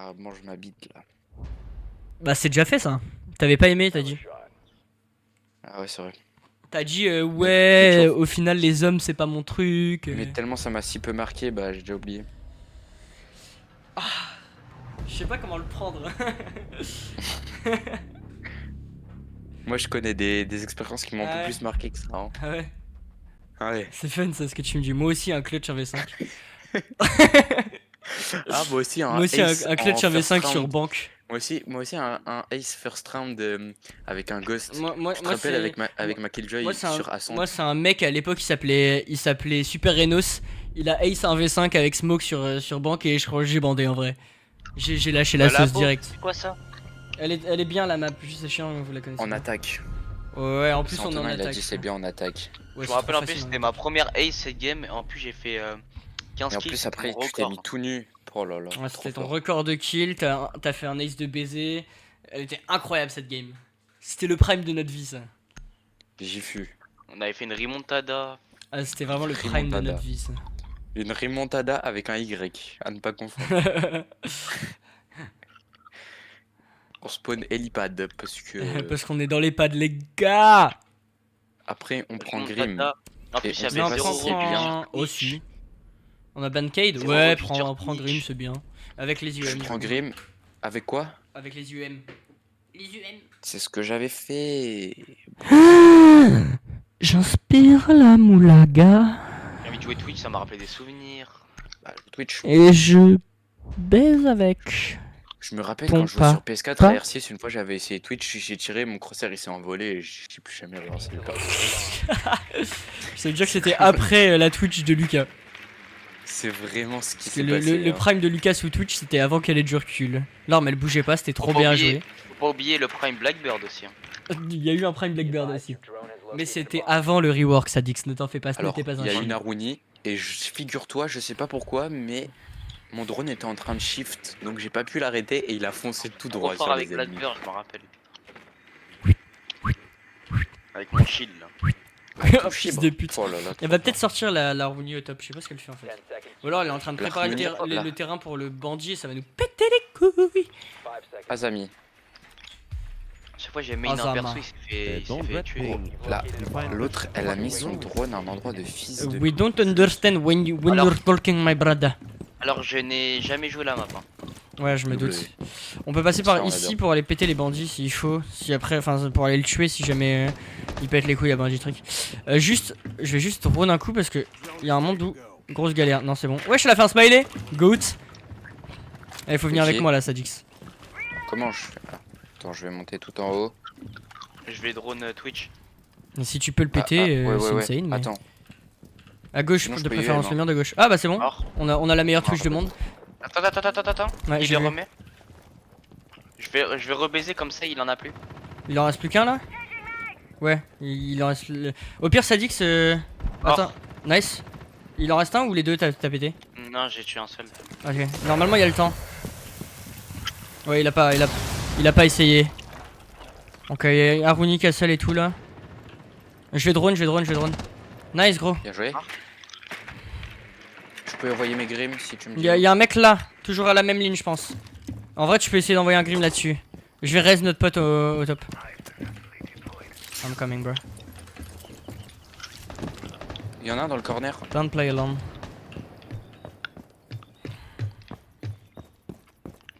Ah, mange ma bite là. Bah c'est déjà fait ça. T'avais pas aimé, t'as dit. Ah ouais, c'est vrai. T'as dit Mais ouais, toujours- au final les hommes c'est pas mon truc. Mais tellement ça m'a si peu marqué, bah j'ai déjà oublié. Je sais pas comment le prendre. Moi je connais des expériences qui m'ont un Ah peu ouais. plus marqué que ça. Hein. Ah ouais. Ah ouais. C'est fun ça ce que tu me dis. Moi aussi un clutch en V5. Ah, moi aussi Moi un aussi ace un en clutch en first V5 sur round. banque. Moi aussi un ace first round avec un ghost. Tu te Moi rappelles c'est avec ma moi Killjoy c'est un sur Ascent? moi c'est un mec à l'époque il s'appelait Super Renos. Il a ace un V5 avec smoke sur banque et je crois que j'ai bandé en vrai. J'ai lâché la Voilà, sauce beau. direct. C'est quoi ça? Elle est bien la map, juste c'est chiant, vous la connaissez En pas. attaque. Ouais, en C'est plus on est en Antonin, il a attaque. dit c'est bien en attaque. Ouais, Je c'est me rappelle trop en plus, facile, c'était hein. ma première ace cette game. Et en plus, j'ai fait 15 Et en kills, plus c'était mon après tu t'es mis record. tout nu. Oh là là, Ouais, trop c'était ton fort. record de kill, t'as fait un ace de baiser. Elle était incroyable cette game. C'était le prime de notre vie ça. J'y fus. On avait fait une remontada. Ah, c'était vraiment le prime de Remontada. notre vie ça. Une remontada avec un Y, à ne pas confondre. On spawn helipad parce que Parce qu'on est dans les pads les gars. après on prend Grim. Remontada. En Et plus, il on y avait sait Non, pas zéro si c'est bien. revue sur aussi. Twitch. On a Bancade. Zéro Ouais, revue sur prends Twitch. Grim, c'est bien. Avec les Je UM. prends Grim avec quoi? Avec les UM. Les UM. C'est ce que j'avais fait. J'inspire la moulaga J'ai envie de jouer Twitch, ça m'a rappelé des souvenirs. Bah, Twitch. et je baise avec. Je me rappelle Ton quand je jouais pas. sur PS4 Pas. à R6, une fois j'avais essayé Twitch, j'ai tiré, mon crosshair il s'est envolé et j'ai plus jamais relancé le code. Ça veut dire que c'était après la Twitch de Lucas. C'est vraiment ce qui Parce que s'est le, passé. le hein. prime de Lucas sous Twitch c'était avant qu'elle ait du recul. Là, mais elle bougeait pas, c'était trop Faut pas bien oublier- joué. Faut pas oublier le Prime Blackbird aussi. Hein. Il y a eu un prime Blackbird aussi. Mais c'était avant le rework, Sadix, ne t'en fais pas, ce Alors, n'était pas il un y a chien. une Aruni et figure-toi, je sais pas pourquoi, mais mon drone était en train de shift, donc j'ai pas pu l'arrêter et il a foncé tout Trop droit fort sur avec les ennemis. Blackbird, je me rappelle. Avec mon shield là. Oh, fils de pute. Oh là là, Elle trop va peut-être fort. sortir la Harmonie au top, je sais pas ce qu'elle fait en fait. Ou alors elle est en train de préparer L'Harmonie, là. le terrain pour le bandit et ça va nous péter les couilles. Azami, Chaque fois j'ai mis Oh, un Zama. perso, il s'est fait tuer. là, l'autre elle a mis son drone à un endroit de fils de. We don't understand when Alors- you're talking my brother. Alors je n'ai jamais joué la map. Hein. Ouais, je me W. doute. On peut passer Ça, par on ici adore. pour aller péter les bandits s'il faut. Si après, enfin, pour aller le tuer si jamais il pète les couilles à bandit truc. Juste, je vais juste drone un coup parce que il y a un monde où grosse galère. Non, c'est bon. Ouais, je l'ai fait un smiley. Goat. Il faut venir Ok. avec moi là, Sadix. Comment je fais là? Attends, je vais monter tout en haut. Je vais drone Twitch. Et si tu peux le péter, c'est insane. Mais... Attends, À gauche, Sinon, je de peux y préférence, aller, le mien de gauche. Ah bah c'est bon. Alors, On a la meilleure Ah, touche du monde. attends. Ouais, Il j'ai le vu. remet. Je vais rebaiser comme ça, il en a plus. Il en reste plus qu'un là. Ouais, il en reste. Au pire, Sadix. Attends, nice. Il en reste un ou les deux t'as pété? Non, j'ai tué un seul. Ok, normalement il y a le temps. Ouais, il a pas essayé. Donc il y a Aruni, Castle et tout là. Je vais drone. Nice gros. bien joué. Je peux envoyer mes grims si tu me dis. Il y a un mec là, toujours à la même ligne je pense. En vrai tu peux essayer d'envoyer un grim là-dessus. Je vais raise notre pote au top. I'm coming bro. Il y en a un dans le corner. Don't play alone.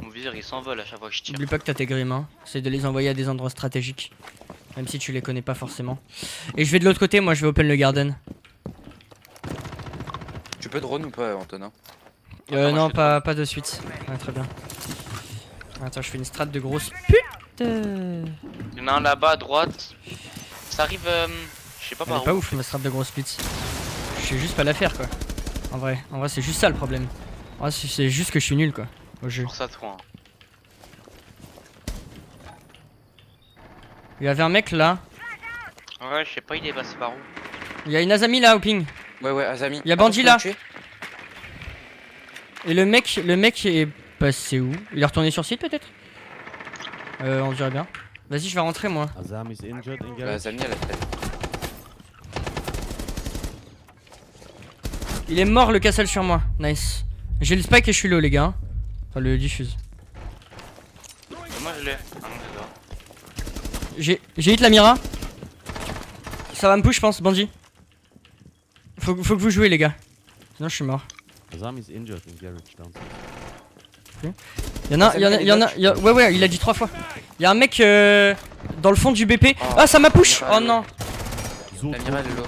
Mon viseur il s'envole à chaque fois que je tire. N'oublie pas que t'as tes grims hein. C'est de les envoyer à des endroits stratégiques. Même si tu les connais pas forcément. Et je vais de l'autre côté, moi je vais open le garden. Tu peux drone ou pas, Antonin? Attends, moi, Non je fais pas de suite. Ouais très bien. Attends je fais une strat de grosse pute. Il y en a un là-bas à droite. Ça arrive, je sais pas Elle est par pas où. ouf ma strat de grosse pute. Je sais juste pas la faire quoi. En vrai c'est juste ça le problème. En vrai c'est juste que je suis nul quoi. Au jeu. Pour ça, toi. Hein. Il y avait un mec là. Ouais, je sais pas, il est passé par où. Il y a une Azami là au ping. Ouais, Azami. Il y a Bandit, là. Attention, Et le mec est passé où? Il est retourné sur site peut-être? On dirait bien. Vas-y je vais rentrer moi. Azam is injured in Bah, garage. Azami, elle a fait. Il est mort le castle sur moi. Nice. J'ai le spike et je suis low les gars. Enfin le diffuse. Moi je l'ai. Ah non, c'est ça. J'ai hit la Mira. Ça va me push, je pense, Bandit. Faut que vous jouez, les gars. Sinon, je suis mort. Azam is injured in garage downstairs. Ouais, il a dit 3 fois. Y'a un mec dans le fond du BP. Oh, Ah, ça m'a push. Mira, Oh non. La Mira, elle est low.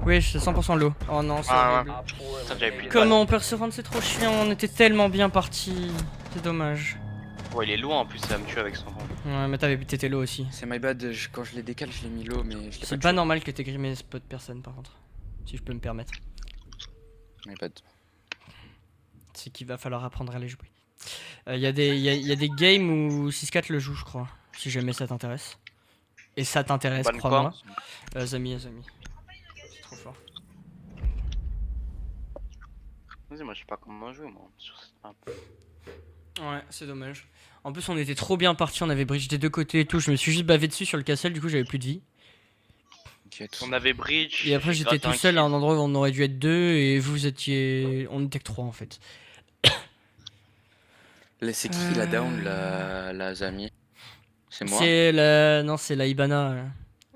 Oui, c'est 100% low. Oh non, c'est Ah horrible. ouais. Ça, j'avais plus de Comment on perd ce round, c'est trop chiant. On était tellement bien partis. C'est dommage. balles. Ouais, il est loin en plus, ça va me tuer avec son rond. Ouais, mais t'étais low aussi. C'est my bad, quand je les décale, je l'ai mis low, mais je l'ai C'est pas pas normal que t'aies grimé spot personne par contre. Si je peux me permettre. tué. My bad. C'est qu'il va falloir apprendre à les jouer. Y a des games où 6-4 le joue, je crois. Si jamais ça t'intéresse. Et ça t'intéresse, Ban crois-moi. quoi Zami. C'est trop fort. Vas-y, moi je sais pas comment jouer moi sur cette map. Ouais, c'est dommage. En plus, on était trop bien partis, on avait bridge des deux côtés et tout. Je me suis juste bavé dessus sur le castle, du coup, j'avais plus de vie. T'inquiète. On avait bridge. Et après, j'ai j'étais gratté tout un seul à kill. un endroit où on aurait dû être deux et vous étiez. On était que trois en fait. C'est qui la down, la Zami? C'est moi? C'est la. Non, c'est la Ibana.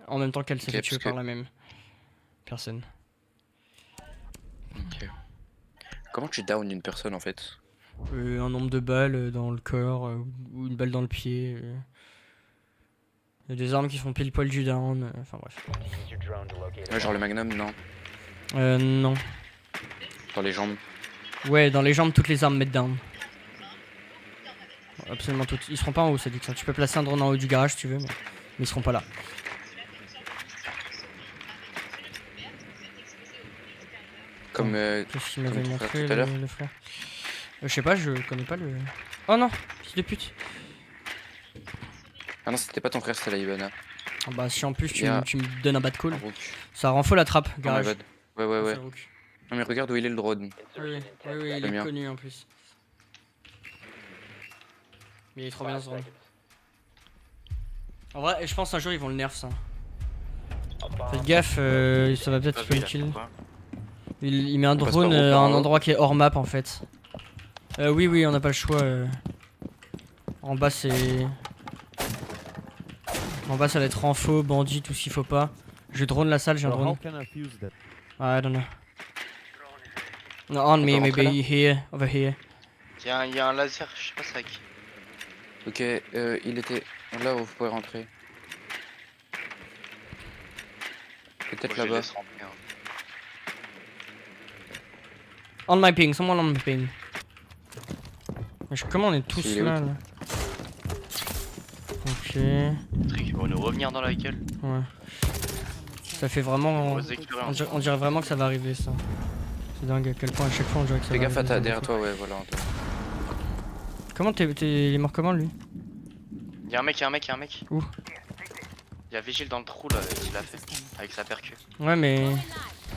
En même temps qu'elle s'est Ok, fait tuer parce par que- la même personne. Ok. Comment tu down une personne en fait? Un nombre de balles dans le corps ou une balle dans le pied. Il y a des armes qui font pile poil du down. Enfin bref. Ouais, genre le magnum, non. Non. Dans les jambes. Ouais, dans les jambes, toutes les armes mettent down. Absolument toutes. Ils seront pas en haut, ça dit que ça. Tu peux placer un drone en haut du garage si tu veux, mais ils seront pas là. Comme. Qu'est-ce qu'il m'avait Comme ton frère montré tout à l'heure. le frère je sais pas, je connais pas le. Oh non, fils de pute. Ah non, c'était pas ton frère, c'était la Ivana. Ah bah si en plus tu, Yeah. tu me donnes un bad call, Un rook. ça rend faux la trappe, Oh my garage. bad. Ouais, ouais, ouais. C'est rook. Non, mais regarde où il est le drone. Oui, il Le est mien. connu en plus. Mais il est trop bien ce drone. En vrai, je pense un jour ils vont le nerf ça. Faites gaffe, ça va peut-être Pas tuer vu, le il a kill. fait quoi Il met un passe drone par où, à par un là endroit qui est hors map en fait. Oui, on n'a pas le choix. En bas c'est. En bas ça va être renfo, bandit, tout ce qu'il faut pas. Je drone la salle, j'ai un So how drone. can I fuse that? I don't know. No, on me, peut rentrer maybe here, over here. Il y a un laser, je sais pas c'est à qui. Ok, il était là où vous pouvez rentrer. Peut-être Moi, je les là-bas. laisse rentrer, hein. On my ping, someone on my ping. Mais comment on est tous Il est où, là, toi là? Ok, Le truc, ils vont nous revenir dans la gueule. ouais. Ça fait vraiment. Mauvaise expérience. On dirait vraiment que ça va arriver ça. C'est dingue à quel point à chaque fois on dirait que ça Fais va gaffe à arriver. ta derrière toi, ouais, voilà. Antoine. Comment il est mort comment lui? Y'a un mec. Où? Y'a Vigile dans le trou là, qu'il a fait. Avec sa percu. Ouais, mais.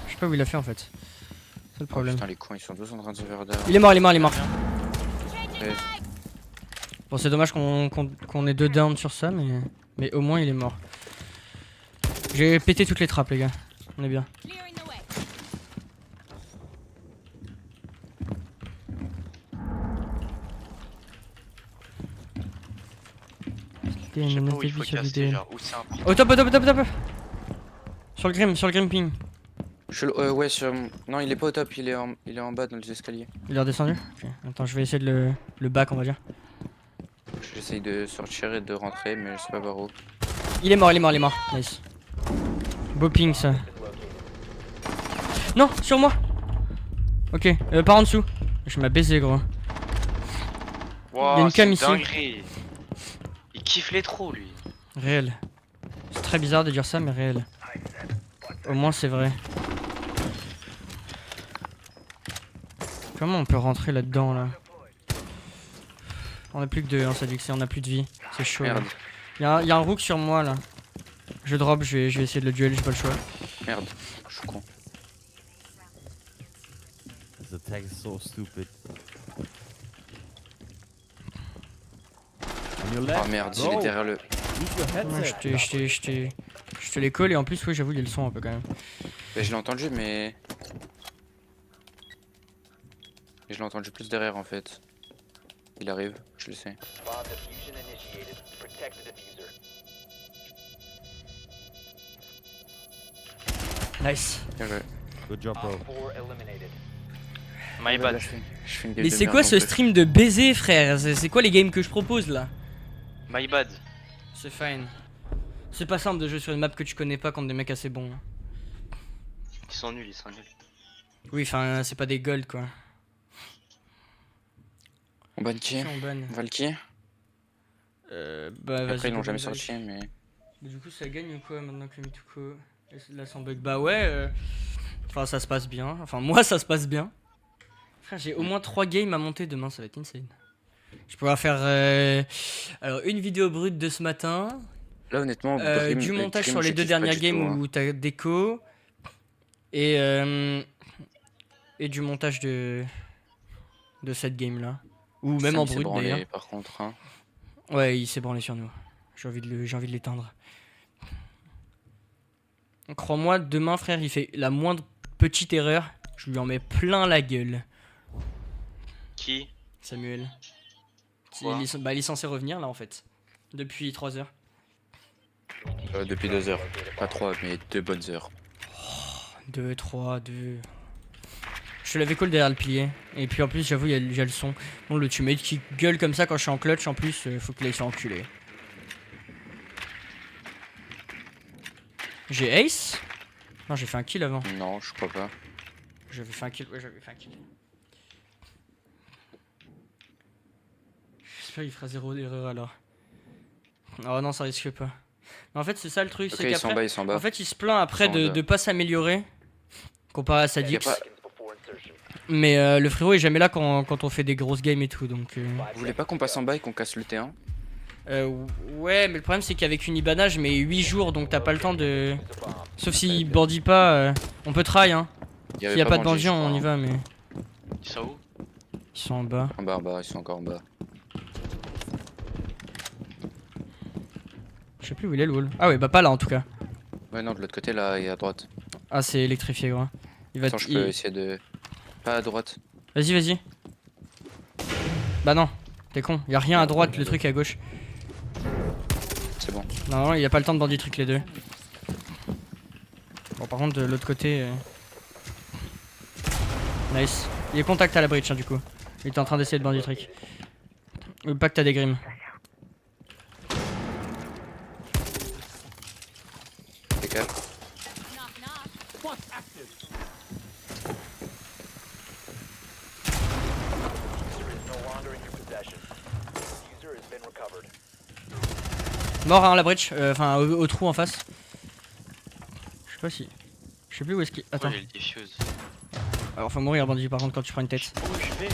Je sais pas où il a fait en fait. C'est le Oh, problème. putain, les cons, ils sont tous en train de se faire derrière. Il est mort. Ouais. Bon, c'est dommage qu'on ait deux downs sur ça, mais au moins il est mort. J'ai pété toutes les trappes, les gars. On est bien. Clearing the way. Il y a Je sais une pas où il SDB faut sur caster, l'idée. genre où c'est important. Oh, top. Sur le grim ping. Ouais, non, il est pas au top, il est en bas dans les escaliers. Il est redescendu? Ok. Attends, je vais essayer de le back, on va dire. J'essaye de sortir et de rentrer, mais je sais pas par où. Il est mort. Nice. Beau ping, ça. Non, sur moi. Ok, par en dessous. Je m'ai baisé, gros. Wow, une cam c'est ici. dinguerie. Il kiffe les trous lui. Réel. C'est très bizarre de dire ça, mais réel. Au moins, c'est vrai. Comment on peut rentrer là-dedans, là? On a plus que deux, hein, ça dit que on a plus de vie. C'est chaud. Merde, Là. Y a un rook sur moi, là. Je drop, je vais essayer de le duel, j'ai pas le choix. merde, je suis con. This attack is so stupid. On your left. Oh merde, il est Bro, derrière le. use your headset. Ouais, je te les colle et en plus, oui, j'avoue, il y a le son un peu quand même. Bah, je l'ai entendu, mais. Je l'ai entendu plus derrière en fait. Il arrive, je le sais. Bomb diffusion initiated. Protect the diffuser. Nice. Bien joué. Good job, bro. Op 4 eliminated. My Là, bad. je fais une game Mais de c'est merde quoi en ce plus. stream de baiser, frère? C'est quoi les games que je propose là? My bad. C'est fine. C'est pas simple de jouer sur une map que tu connais pas contre des mecs assez bons. Ils sont nuls, ils sont nuls. Oui, enfin, c'est pas des golds quoi. On banne qui? Si on banne. On va le qui? Bah vas-y. Après, ils l'ont go, jamais go, sorti, mais. Mais du coup, ça gagne ou quoi maintenant que Mituko est là sans bug? Bah ouais. Enfin, ça se passe bien. Enfin, moi, ça se passe bien. Frère, j'ai au moins 3 games à monter demain, ça va être insane. Je pourrais faire alors une vidéo brute de ce matin, Là, honnêtement, Brim- du montage Brim, sur les je 2 kiffe pas dernières du games tout, hein. où t'as déco et du montage de cette game là, ou même Sam en s'est brut branlé, d'ailleurs. Par contre, hein. Ouais, il s'est branlé sur nous. J'ai envie de l'éteindre. Crois-moi, demain, frère, il fait la moindre petite erreur, je lui en mets plein la gueule. Qui? Samuel. Quoi Il est censé revenir là en fait. Depuis 3 heures. Depuis 2 heures. Pas 3, mais 2 bonnes heures. 2, 3, 2. Je te l'avais call derrière le pilier. Et puis en plus, j'avoue, il y a le son. Bon, le teammate qui gueule comme ça quand je suis en clutch, en plus, faut qu'il aille se faire enculer. J'ai ace? Non, j'ai fait un kill avant. Non, je crois pas. J'avais fait un kill, ouais, j'avais fait un kill. J'espère qu'il fera 0 d'erreur alors. Oh non, ça risque pas. Mais en fait, c'est ça le truc, Ok, c'est ils s'en qu'après. bas, ils s'en bas. En fait, il se plaint après Ils sont en de bas. pas s'améliorer comparé à sa Y a Dix. pas- Seconds before insertion. Mais le frérot est jamais là quand on fait des grosses games et tout, donc. Vous voulez pas qu'on passe en bas et qu'on casse le T1? Ouais, mais le problème c'est qu'avec une Ibana, je mets 8 jours, donc t'as pas le temps de. Sauf s'il bandit pas, on peut try, hein. Y S'il y a pas de bandit, bandit, je on crois, y hein. va, mais. Ils sont où? Ils sont en bas. En bas, ils sont encore en bas. Je sais plus où il est le wall. Ah ouais, bah pas là en tout cas. Ouais, non, de l'autre côté, là, et à droite. Ah, c'est électrifié, gros. Il va Attends, je il- peux essayer de. Pas à droite. Vas-y, vas-y. Bah non, t'es con. Y a rien à droite, le truc est à gauche. C'est bon. Normalement, il y a pas le temps de bandit truc les deux. Bon, par contre, de l'autre côté. Nice. Il est contact à la breach, hein, du coup. Il était en train d'essayer de bandit trick. Ou pas que t'as des grims. C'est calme. Diffuser is no longer in your possession. Diffuser has been recovered. Mort, hein, la breach. Enfin, au trou en face. Je sais pas si. Je sais plus où est-ce qu'il. Attends. Pourquoi j'ai le diffuse? Alors, faut mourir, bandit, par contre, quand tu prends une tête. Où je vais?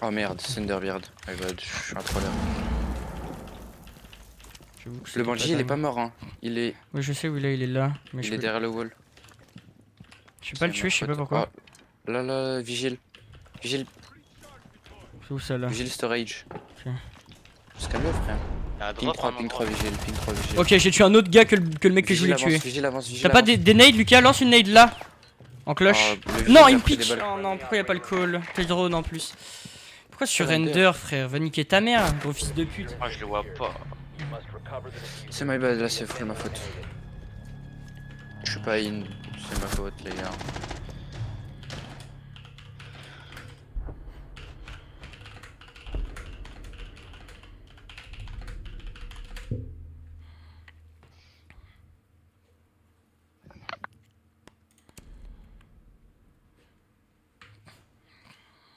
Oh merde, Thunderbeard. My god, je suis un troller. J'avoue que c'est Le bandit, il est dingue. pas mort, hein. Il est, Oui, je sais où il est là. Mais il je est peux... derrière le wall. Je peux pas le tuer, je sais pas pourquoi. Ah, là, vigile. Vigile, C'est où ça là? vigile storage. Ok. Jusqu'à le frère. À Ping droite, 3, un ping endroit. 3, vigile, ping 3, vigile. Ok, j'ai tué un autre gars que le mec que je Vigile voulais tuer. avance, vigile avance, vigile T'as pas avance. des nades, Lucas? Lance une nade là. En cloche. Oh, le vigile Non, a il me pris des pitch. balles. Oh non, pourquoi y a pas le call? T'es drone en plus. Pourquoi sur Render. render, frère? Va niquer ta mère, gros fils de pute. Moi, je le vois pas. You must recover the diffuser. C'est my bad, là, c'est full ma faute. Je suis pas in, c'est ma faute, les gars.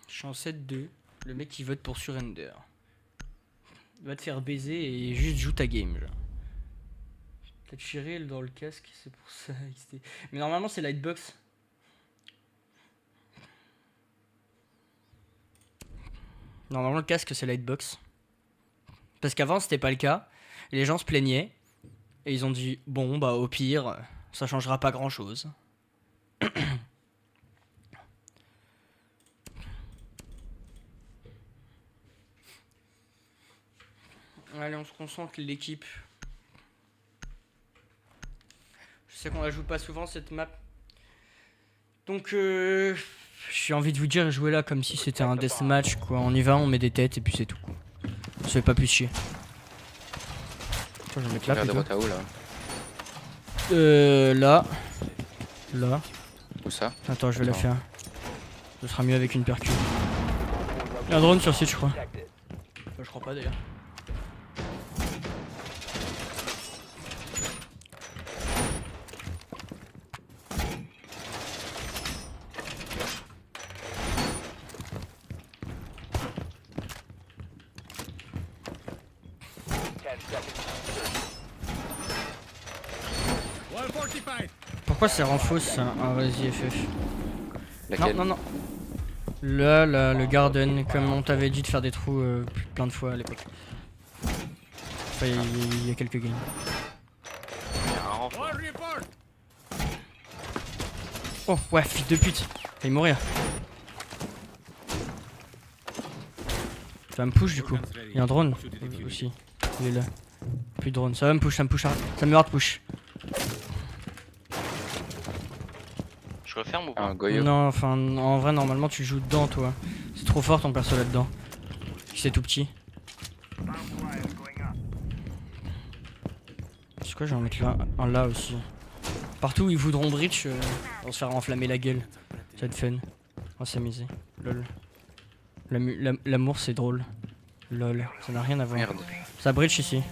Je suis en 7-2. Le mec qui vote pour surrender. Il va te faire baiser et juste joue ta game, genre. T'as tiré dans le casque, c'est pour ça. Mais normalement, c'est Lightbox. Normalement, le casque, c'est Lightbox. Parce qu'avant, c'était pas le cas. Et les gens se plaignaient. Et ils ont dit, bon, bah, au pire, ça changera pas grand chose. Allez, on se concentre, l'équipe. Je sais qu'on la joue pas souvent cette map. Donc, j'ai envie de vous dire, jouez là comme si c'était un deathmatch, quoi. On y va, on met des têtes et puis c'est tout. Ça fait pas plus chier. Attends, je vais mettre là Regarde plutôt. droite à où là? Là. Là. Où ça? Attends, je vais la Attends. faire. Ce sera mieux avec une percu. Il y a un drone sur site, je crois. Protected. Je crois pas d'ailleurs. Pourquoi c'est renfaux ça? Ah vas-y FF. Laquelle? Non, non, non. Là, le garden, comme on t'avait dit de faire des trous plein de fois à l'époque. Enfin, il y a quelques games. Il y a un renfort. Oh, ouais, fils de pute. Failli mourir. Ça me push du coup. Il y a un drone aussi. Il est là. Plus de drone. Ça va me push, ça me push. Ça me hard push. Je referme ou pas? Un Goyo. Non, enfin, en vrai, normalement, tu joues dedans, toi. C'est trop fort ton perso là-dedans. C'est tout petit. C'est quoi, je vais en mettre là, un là aussi. Partout où ils voudront breach, on va se faire enflammer la gueule. Ça va être fun. On va s'amuser. Lol. L'amour, c'est drôle. Lol. Ça n'a rien à voir. Merde. Ça breach ici.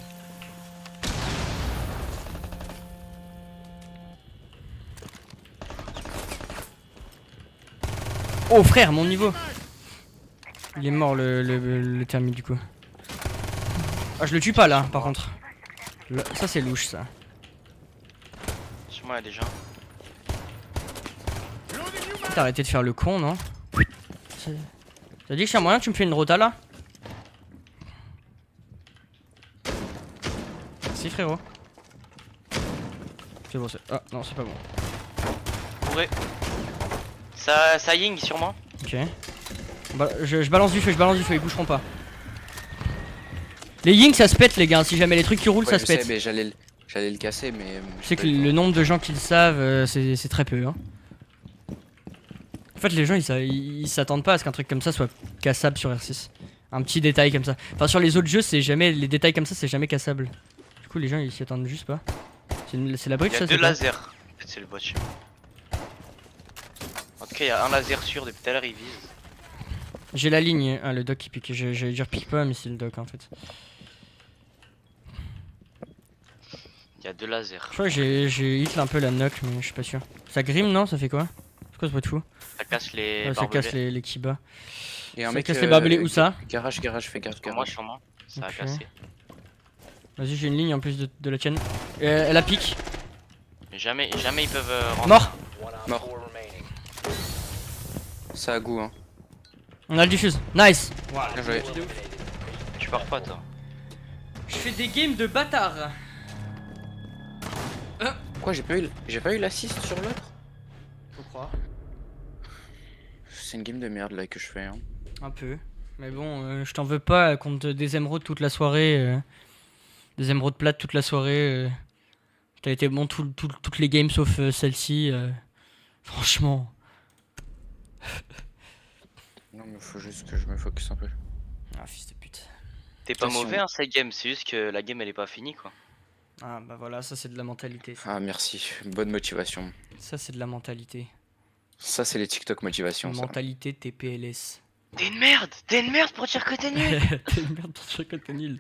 Oh frère, mon niveau. Il est mort le thermite du coup. Ah, je le tue pas là par contre. Ça c'est louche ça. Sur moi il y a des gens. T'as arrêté de faire le con, non? T'as dit que c'est un moyen que tu me fais une rota là? Merci frérot. C'est bon, c'est... Ah non, c'est pas bon. Bourré. Ça ying sur moi. Ok. Je balance du feu, ils bougeront pas. Les ying ça se pète les gars, si jamais les trucs qui roulent Ouais, ça je se sais, pète. mais j'allais le casser, mais. Je sais que le nombre de gens qui le savent, c'est très peu. Hein. En fait, les gens ils s'attendent pas à ce qu'un truc comme ça soit cassable sur R6. Un petit détail comme ça. Enfin, sur les autres jeux, c'est jamais. Les détails comme ça, c'est jamais cassable. Du coup, les gens ils s'y attendent juste pas. C'est la Il brique y a ça, deux c'est quoi? lasers. Peut-être c'est le bot. En tout cas, il y a un laser sûr depuis tout à l'heure, il vise. J'ai la ligne. Ah, le doc qui pique. J'allais dire pique pas, mais c'est le doc en fait. Il y a deux lasers. Je crois que j'ai hit un peu la knock, mais je suis pas sûr. Ça grime, non? Ça fait quoi? C'est quoi ce bruit de fou? Ça casse les. Ouais, ça barbelés. casse les kibas. Et un Ça mec. casse les barbelés, où ça? Garage, fais gaffe, Sur moi, garage. sur moi. Ça a Ok. cassé. Vas-y, j'ai une ligne en plus de la tienne. Elle a pique. Mais jamais ils peuvent rentrer. Mort! One op Mort. 4 remaining. Ça a goût, hein. On a le diffuse. Nice! Bien joué. Tu pars pas toi. Je fais des games de bâtard. Quoi, j'ai pas eu l'assist sur l'autre? Je crois. C'est une game de merde là que je fais, hein. Un peu. Mais bon, je t'en veux pas contre des émeraudes toute la soirée. Des émeraudes plates toute la soirée. T'as été bon toutes les games sauf celle-ci. Franchement. Non, mais faut juste que je me focus un peu. Ah, fils de pute. T'es pas Attention. mauvais hein, cette game, c'est juste que la game elle est pas finie quoi. Ah, bah voilà, ça c'est de la mentalité. Ça, Ah, merci. Bonne motivation. Ça, c'est de la mentalité. Ça, c'est les TikTok motivation, ça. Mentalité TPLS. T'es une merde pour dire que t'es nul. T'es une merde pour dire que t'es nul.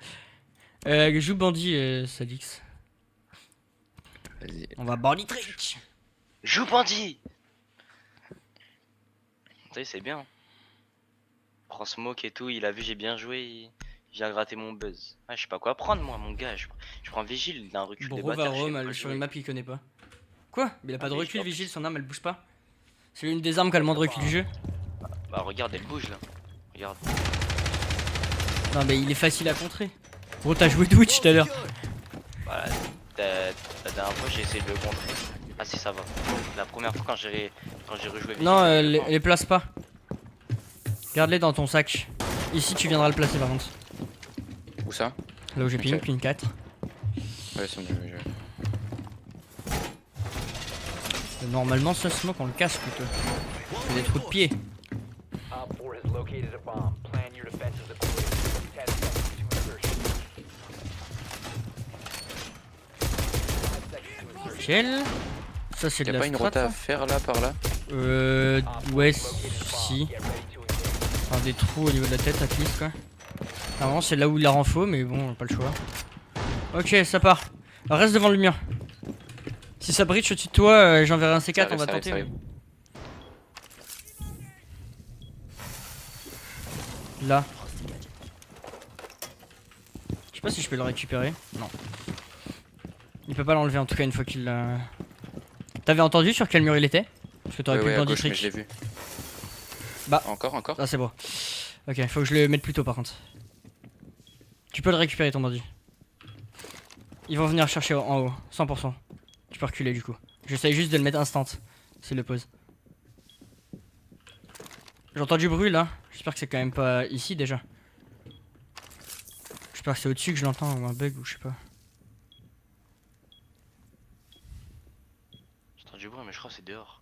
Joue bandit, Salix. Vas-y. On va bandit trick. Joue bandit. Tu sais c'est bien. Prends smoke et tout, il a vu j'ai bien joué, il vient gratter mon buzz. Ah, je sais pas quoi prendre moi mon gars, je prends vigile, il a un recul des Bro va bâtards. je sais Rome, pas sur jouer. une map qu'il connaît pas. Quoi? Mais il a pas Ah, de mais recul, je- vigile, son arme elle bouge pas. C'est l'une des armes qui a le moins de recul du jeu. Bah regarde, elle bouge là. Regarde. Non mais il est facile à contrer. Gros t'as joué Twitch tout à l'heure. Voilà, la dernière fois j'ai essayé de le contrer. Ah si ça va. La première fois quand j'ai rejoué. Non, Vigile, les place pas. Garde-les dans ton sac. Ici tu viendras le placer par contre. Où ça? Là où j'ai ping, Ok. ping 4. Ouais, c'est bon, Normalement ce smoke on le casse plutôt. C'est des trous de pied. Op 4 has located a bomb. Plan your defenses accordingly. 10 seconds to Nickel. Ça c'est de Y'a la pas une strat. rota à faire là, par là? Ouais, si. Enfin, des trous au niveau de la tête, à least quoi. Normalement, c'est là où il la renfo, mais bon, pas le choix. Ok, ça part. Alors, reste devant le mur. Si ça breach au-dessus de toi, j'enverrai un C4, Ça arrive, on va ça arrive, tenter. ça arrive. Là. Je sais pas si je peux le récupérer. Non. Il peut pas l'enlever en tout cas une fois qu'il l'a. T'avais entendu sur quel mur il était? Parce que t'aurais Ouais, pu ouais, le à bandit gauche, mais trick. je l'ai vu. Bah. Encore. Ah, c'est bon. Ok, faut que je le mette plus tôt par contre. Tu peux le récupérer ton bandit. Ils vont venir chercher en haut, 100%. Tu peux reculer du coup. J'essaye juste de le mettre instant. C'est le pause. J'entends du bruit là. J'espère que c'est quand même pas ici déjà. J'espère que c'est au-dessus que je l'entends ou un bug ou je sais pas. J'entends du bruit, mais je crois que c'est dehors.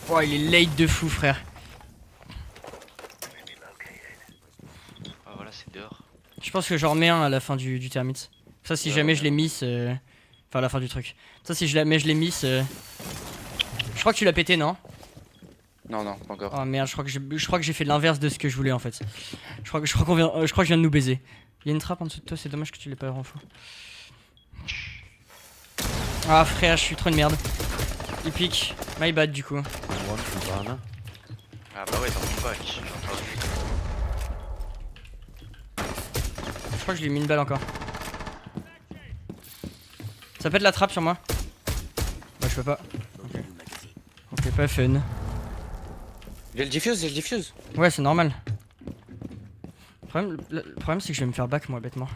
Oh, il est late de fou, frère. Ah, voilà, c'est dehors. Je pense que j'en remets un à la fin du termite. Ça, si Ouais, jamais ouais. je l'ai miss. Enfin, à la fin du truc. Ça, si je l'ai miss. Je crois que tu l'as pété, non? Non, pas encore. Oh merde, je crois que j'ai fait l'inverse de ce que je voulais en fait. Je crois que je viens de nous baiser. Il y a une trappe en dessous de toi, c'est dommage que tu l'aies pas renfo. Ah frère, je suis trop une merde. Il pique. My bad du coup. One Cubana. Ah, bah ouais, dans mon bac. J'ai entendu. Je crois que je lui ai mis une balle encore. Ça pète la trappe sur moi. Bah je peux pas. Ok. Ok, pas fun. J'ai le diffuse. Ouais, c'est normal. Le problème c'est que je vais me faire back moi bêtement.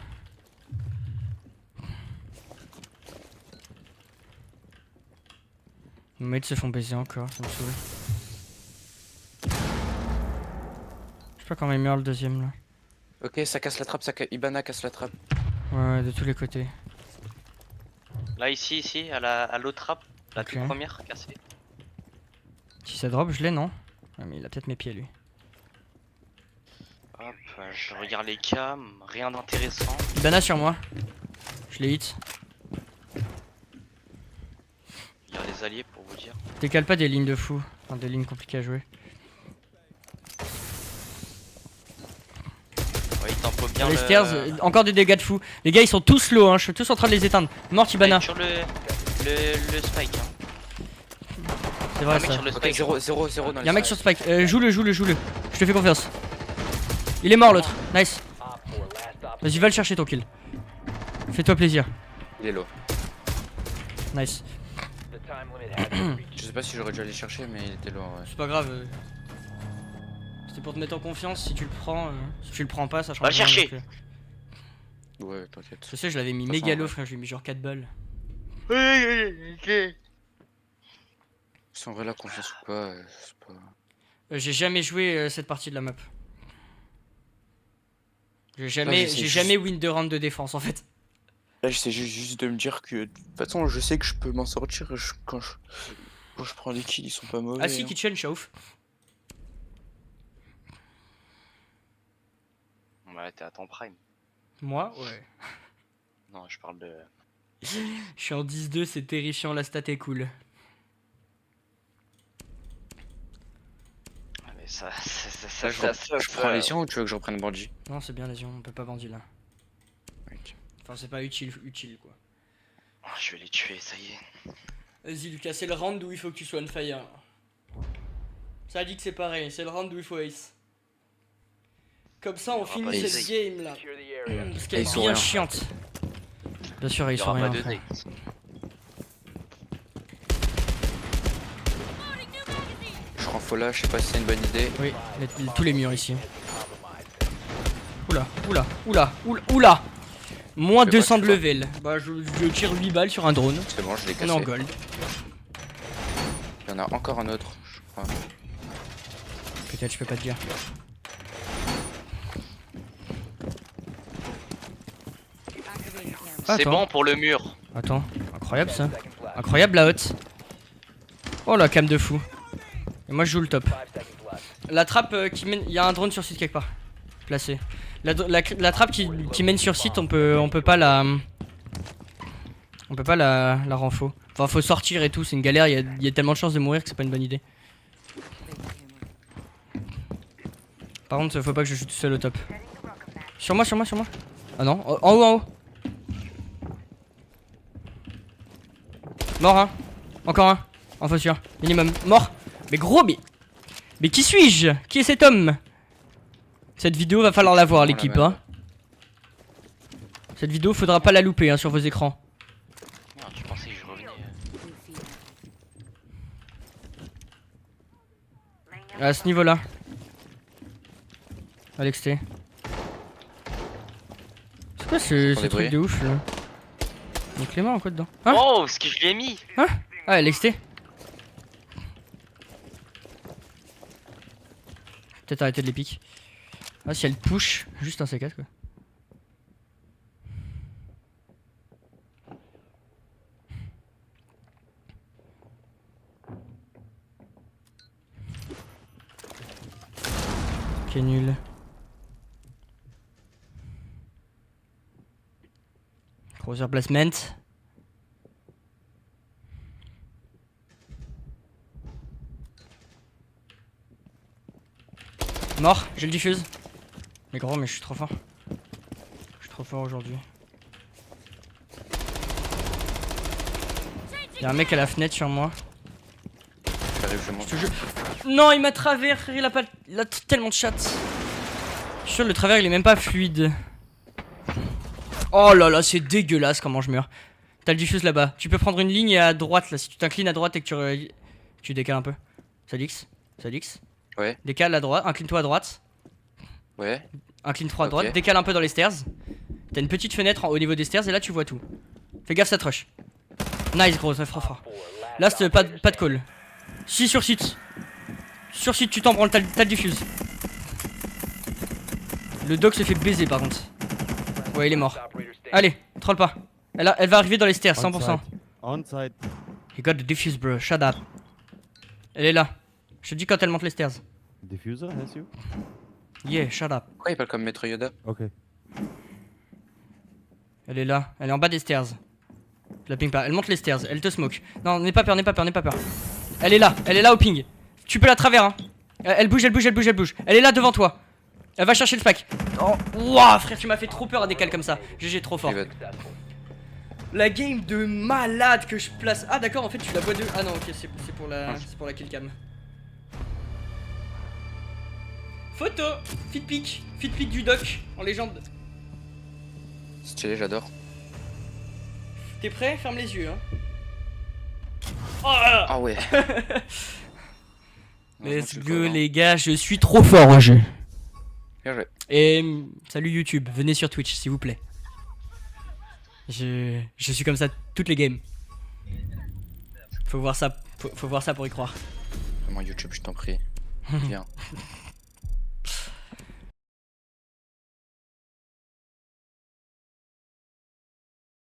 Nos mates se font baiser encore, ça me saoule. Je sais pas comment il meurt le deuxième là. Ok, ça casse la trappe, Ibana casse la trappe. Ouais, de tous les côtés. Là, ici, à l'autre trappe. La toute Ok. première, cassée. Si ça drop, je l'ai, non? Ouais, mais il a peut-être mes pieds lui. Hop, je regarde les cams, rien d'intéressant. Ibana sur moi. Je l'ai hit. Il y a les alliés pour vous dire. Décale pas des lignes de fou. Enfin, des lignes compliquées à jouer. Ouais, il tempo bien Les le... stairs, encore des dégâts de fou. Les gars, ils sont tous low, hein. Je suis tous en train de les éteindre. Mort Ibana. Mec, sur le spike. Hein. C'est vrai Un mec ça. sur le Ok, spike. 0 dans Y'a un mec sur Spike. Joue-le. Je te fais confiance. Il est mort l'autre. Nice. Vas-y, va le chercher ton kill. Fais-toi plaisir. Il est low. Nice. The time limit has been reached. Je sais pas si j'aurais dû aller chercher, mais il était low, ouais. C'est pas grave. C'était pour te mettre en confiance. Si tu le prends, si tu le prends pas, ça change Va le rien chercher. non plus. Ouais, t'inquiète. Je sais, je l'avais mis De toute façon, méga low, ouais. frère. Je lui ai mis genre 4 balles. Si en vrai la confiance ou pas, c'est pas... J'ai jamais joué cette partie de la map. J'ai j'essaie jamais win de round de défense en fait. Là j'essaie juste de me dire que de toute façon je sais que je peux m'en sortir quand je prends les kills, ils sont pas mauvais. Ah si, hein. Kitchen, chauffe. Ouais, t'es à ton prime. Moi, ouais. Non, je parle de... Je suis en 10-2, c'est terrifiant, la stat est cool. Ah, mais ça... Là, je prends les siens ou tu veux que je reprenne Bandit? Non, c'est bien, les on peut pas bandit là. Ok. Enfin, c'est pas utile quoi. Oh, je vais les tuer, ça y est. Vas-y, Lucas, c'est le round où il faut que tu sois on fire. Ça a dit que c'est pareil, c'est le round où il faut ace. Comme ça, on finit pas cette ace. game là. Secure the area. Parce qu'elle Ils est sont bien rien. chiante. Bien sûr, Il ils y sont aura pas rien. de frère. date. Je prends Fola, je sais pas si c'est une bonne idée. Oui, tous les murs ici. Oula. Moins Fais 200 pas, de tu vois. level. Bah, je tire 8 balles sur un drone. C'est bon, je l'ai On est en cassé. gold. Il y en a encore un autre, je crois. Peut-être, je peux pas te dire. C'est Attends. bon pour le mur. Attends, incroyable ça. Seconds left. Incroyable la hotte. Oh la cam de fou. Et moi je joue le top. 5 seconds left. La trappe qui mène. Il y a un drone sur site quelque part. Placé. La trappe qui mène sur site, on peut pas la... On peut pas la renfo. Enfin, faut sortir et tout, c'est une galère, il y a tellement de chances de mourir que c'est pas une bonne idée. Par contre, faut pas que je joue tout seul au top. Sur moi. Ah non, en haut. Mort, hein. Encore un. Info sûr. Minimum. Mort. Mais gros, mais qui suis-je? Qui est cet homme? Cette vidéo va falloir la voir, l'équipe, hein. Cette vidéo, faudra pas la louper, hein, sur vos écrans. Merde, je pensais que je revenais. À ce niveau-là. Alex T. C'est quoi ce truc bruits. de ouf, là? Il y a Clément, quoi, dedans? Hein? Oh, ce que je lui ai mis. Ah, Alex T. Peut-être arrêter de les piquer. Ah, si elle push, juste un C4 quoi. Ok, nul. Gros placement. Mort, je le diffuse. Mais gros, mais je suis trop fort. Je suis trop fort aujourd'hui. Y'a un mec à la fenêtre sur moi. J'arrive, je monte. Je te jure. Non, il m'a travers, frère, il a tellement de chat. Je suis sûr, le travers il est même pas fluide. Oh là là, c'est dégueulasse comment je meurs. T'as le diffuse là-bas. Tu peux prendre une ligne à droite là. Si tu t'inclines à droite et que tu décales un peu. Salix. Ouais. Décale à droite, incline-toi à droite. Ouais. Incline-toi à droite, Ok. décale un peu dans les stairs. T'as une petite fenêtre au niveau des stairs et là tu vois tout. Fais gaffe, ça te rush. Nice, gros, ça fera fort. Là, c'est pas de call. Si, sur site. Sur site, tu t'en branles, t'as le diffuse. Le dog se fait baiser par contre. Ouais, il est mort. Allez, troll pas. Elle va arriver dans les stairs, 100%. On site. You got the diffuse, bro, shut up. Elle est là. Je te dis quand elle monte les stairs. Diffuser has you? Yeah, shut up. Pourquoi il parle comme Maître Yoda? Okay. Elle est là, elle est en bas des stairs. Je la ping pas, elle monte les stairs, elle te smoke. Non, n'aie pas peur. Elle est là au ping. Tu peux la travers, hein. Elle bouge. Elle est là devant toi. Elle va chercher le spike. Oh, ouah, frère, tu m'as fait trop peur à décaler comme ça. GG, trop fort. La game de malade que je place. Ah, d'accord, en fait, tu la vois de. Ah non, ok, c'est pour la kill cam. Photo, fit pic du doc en légende. Stylé, j'adore. T'es prêt? Ferme les yeux, hein. Oh Ah ouais. let's go les gars, je suis trop fort au jeu. Bien joué. Et salut YouTube, venez sur Twitch s'il vous plaît. Je suis comme ça toutes les games. Faut voir ça pour y croire. Vraiment YouTube, je t'en prie. Viens.